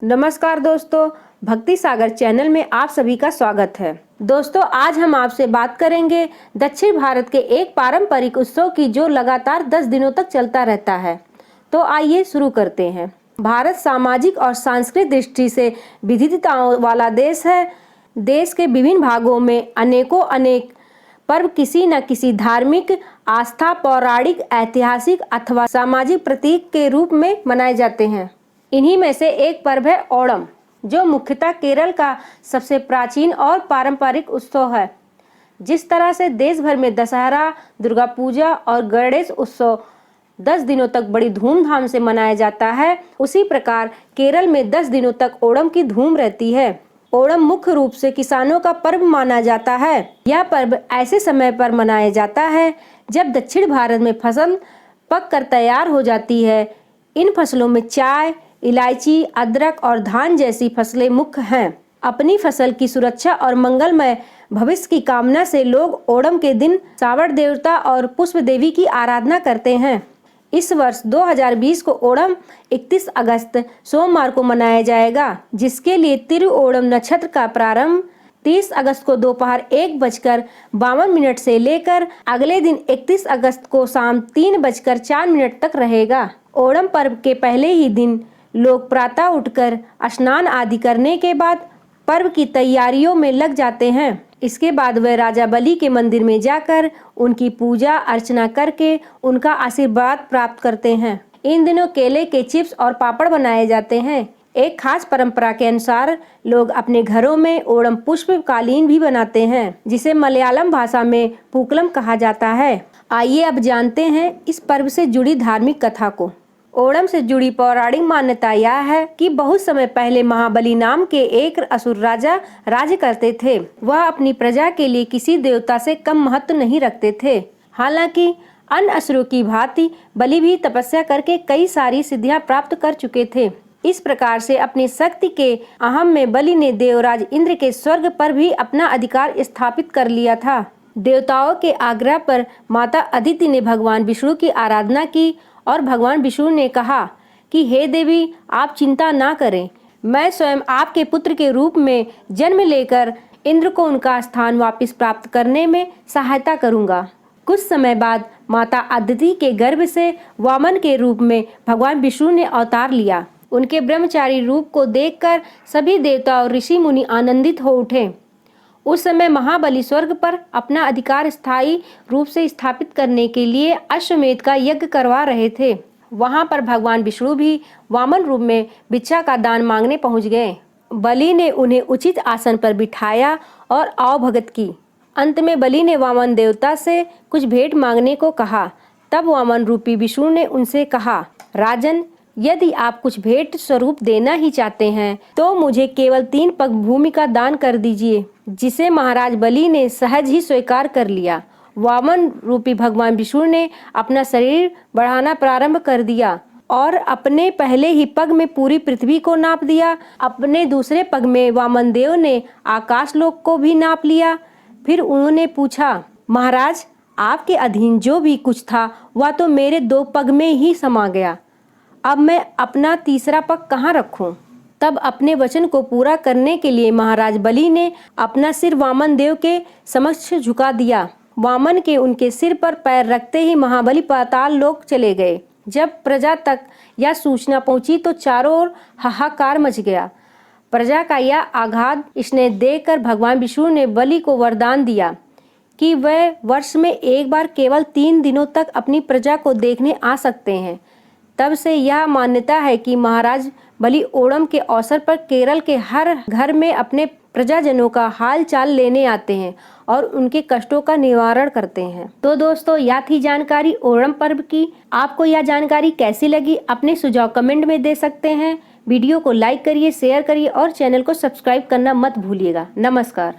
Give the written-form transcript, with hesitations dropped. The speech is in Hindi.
नमस्कार दोस्तों, भक्ति सागर चैनल में आप सभी का स्वागत है। दोस्तों, आज हम आपसे बात करेंगे दक्षिण भारत के एक पारंपरिक उत्सव की जो लगातार 10 दिनों तक चलता रहता है। तो आइए शुरू करते हैं। भारत सामाजिक और सांस्कृतिक दृष्टि से विविधताओं वाला देश है। देश के विभिन्न भागों में अनेक पर्व किसी न किसी धार्मिक आस्था, पौराणिक, ऐतिहासिक अथवा सामाजिक प्रतीक के रूप में मनाए जाते हैं। इन्हीं में से एक पर्व है ओणम, जो मुख्यतः केरल का सबसे प्राचीन और पारंपरिक उत्सव है। जिस तरह से देश भर में दशहरा, दुर्गा पूजा और गणेश उत्सव 10 दिनों तक बड़ी धूमधाम से मनाया जाता है, उसी प्रकार केरल में 10 दिनों तक ओणम की धूम रहती है। ओणम मुख्य रूप से किसानों का पर्व माना जाता है। यह पर्व ऐसे समय पर मनाया जाता है जब दक्षिण भारत में फसल पक कर तैयार हो जाती है। इन फसलों में चाय, इलायची, अदरक और धान जैसी फसलें मुख्य हैं। अपनी फसल की सुरक्षा और मंगलमय भविष्य की कामना से लोग ओणम के दिन श्रावण देवता और पुष्प देवी की आराधना करते हैं। इस वर्ष 2020 को ओणम 31 अगस्त सोमवार को मनाया जाएगा, जिसके लिए तिरुओणम नक्षत्र का प्रारंभ 30 अगस्त को दोपहर 1:52 से लेकर अगले दिन 31 अगस्त को शाम 3:04 तक रहेगा। ओणम पर्व के पहले ही दिन लोग प्रातः उठकर स्नान आदि करने के बाद पर्व की तैयारियों में लग जाते हैं। इसके बाद वे राजा बलि के मंदिर में जाकर उनकी पूजा अर्चना करके उनका आशीर्वाद प्राप्त करते हैं। इन दिनों केले के चिप्स और पापड़ बनाए जाते हैं। एक खास परंपरा के अनुसार लोग अपने घरों में ओणम पुष्प कालीन भी बनाते हैं, जिसे मलयालम भाषा में पूकलम कहा जाता है। आइए अब जानते हैं इस पर्व से जुड़ी धार्मिक कथा को। ओणम से जुड़ी पौराणिक मान्यता यह है कि बहुत समय पहले महाबली नाम के एक असुर राजा राज्य करते थे। वह अपनी प्रजा के लिए किसी देवता से कम महत्व नहीं रखते थे। हालांकि अन्य असुरों की भांति बलि भी तपस्या करके कई सारी सिद्धियां प्राप्त कर चुके थे। इस प्रकार से अपनी शक्ति के अहम में बलि ने देवराज इंद्र के स्वर्ग पर भी अपना अधिकार स्थापित कर लिया था। देवताओं के आग्रह पर माता अदिति ने भगवान विष्णु की आराधना की और भगवान विष्णु ने कहा कि हे देवी, आप चिंता ना करें, मैं स्वयं आपके पुत्र के रूप में जन्म लेकर इंद्र को उनका स्थान वापस प्राप्त करने में सहायता करूंगा। कुछ समय बाद माता अदिति के गर्भ से वामन के रूप में भगवान विष्णु ने अवतार लिया। उनके ब्रह्मचारी रूप को देखकर सभी देवता और ऋषि मुनि आनंदित हो उठे। उस समय महाबली स्वर्ग पर अपना अधिकार स्थायी रूप से स्थापित करने के लिए अश्वमेध का यज्ञ करवा रहे थे। वहां पर भगवान विष्णु भी वामन रूप में भिक्षा का दान मांगने पहुंच गए। बलि ने उन्हें उचित आसन पर बिठाया और आवभगत की। अंत में बलि ने वामन देवता से कुछ भेंट मांगने को कहा। तब वामन रूपी विष्णु ने उनसे कहा, राजन, यदि आप कुछ भेंट स्वरूप देना ही चाहते हैं तो मुझे केवल 3 पग भूमि का दान कर दीजिए, जिसे महाराज बलि ने सहज ही स्वीकार कर लिया। वामन रूपी भगवान विष्णु ने अपना शरीर बढ़ाना प्रारंभ कर दिया और अपने पहले ही पग में पूरी पृथ्वी को नाप दिया। अपने दूसरे पग में वामन देव ने आकाश लोक को भी नाप लिया। फिर उन्होंने पूछा, महाराज, आपके अधीन जो भी कुछ था वह तो मेरे 2 पग में ही समा गया। अब मैं अपना तीसरा पग कहाँ रखूं? तब अपने वचन को पूरा करने के लिए महाराज बलि ने अपना सिर वामन देव के समक्ष झुका दिया। वामन के उनके सिर पर पैर रखते ही महाबली पाताल लोक चले गए। जब प्रजा तक यह सूचना पहुंची तो चारों ओर हाहाकार मच गया। प्रजा का यह आघात स्नेह देखकर भगवान विष्णु ने बलि को वरदान दिया कि वह वर्ष में एक बार केवल 3 दिनों तक अपनी प्रजा को देखने आ सकते हैं। तब से यह मान्यता है कि महाराज बलि ओणम के अवसर पर केरल के हर घर में अपने प्रजाजनों का हाल चाल लेने आते हैं और उनके कष्टों का निवारण करते हैं। तो दोस्तों, यह थी जानकारी ओणम पर्व की। आपको यह जानकारी कैसी लगी? अपने सुझाव कमेंट में दे सकते हैं। वीडियो को लाइक करिए, शेयर करिए और चैनल को सब्सक्राइब करना मत भूलिएगा। नमस्कार।